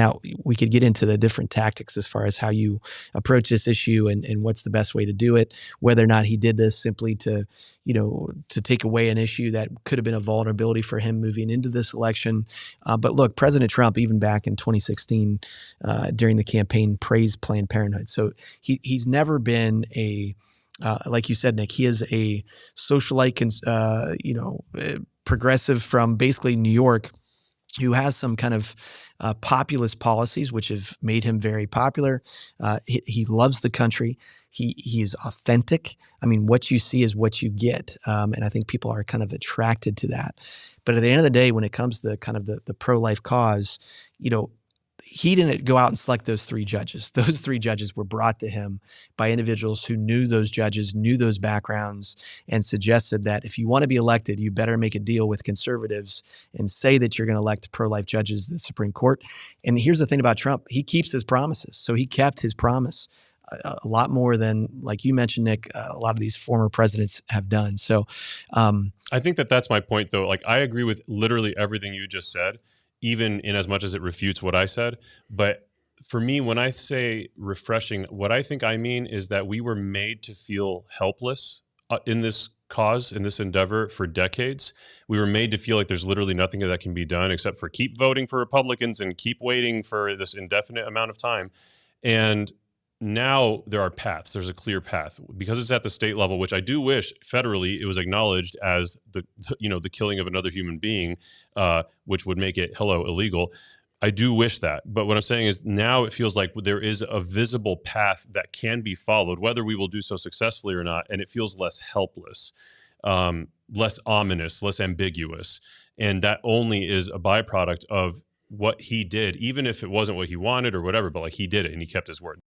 Now, we could get into the different tactics as far as how you approach this issue and what's the best way to do it, whether or not he did this simply to, to take away an issue that could have been a vulnerability for him moving into this election. But look, President Trump, even back in 2016, during the campaign, praised Planned Parenthood. So he's never been like you said, Nick, he is a socialite, progressive from basically New York, who has some kind of populist policies, which have made him very popular. He loves the country. He's authentic. I mean, what you see is what you get, and I think people are kind of attracted to that. But at the end of the day, when it comes to the pro-life cause, he didn't go out and select those three judges. Those three judges were brought to him by individuals who knew those judges, knew those backgrounds, and suggested that if you want to be elected, you better make a deal with conservatives and say that you're going to elect pro-life judges to the Supreme Court. And here's the thing about Trump. He keeps his promises. So he kept his promise a lot more than, like you mentioned, Nick, a lot of these former presidents have done. So I think that's my point, though. Like, I agree with literally everything you just said, even in as much as it refutes what I said. But for me, when I say refreshing, what I think I mean is that we were made to feel helpless in this cause, in this endeavor for decades. We were made to feel like there's literally nothing that can be done except for keep voting for Republicans and keep waiting for this indefinite amount of time. And now there are paths. There's a clear path because it's at the state level, which I do wish federally it was acknowledged as the killing of another human being, which would make it illegal. I do wish that. But what I'm saying is now it feels like there is a visible path that can be followed, whether we will do so successfully or not. And it feels less helpless, less ominous, less ambiguous. And that only is a byproduct of what he did, even if it wasn't what he wanted or whatever, but like he did it and he kept his word.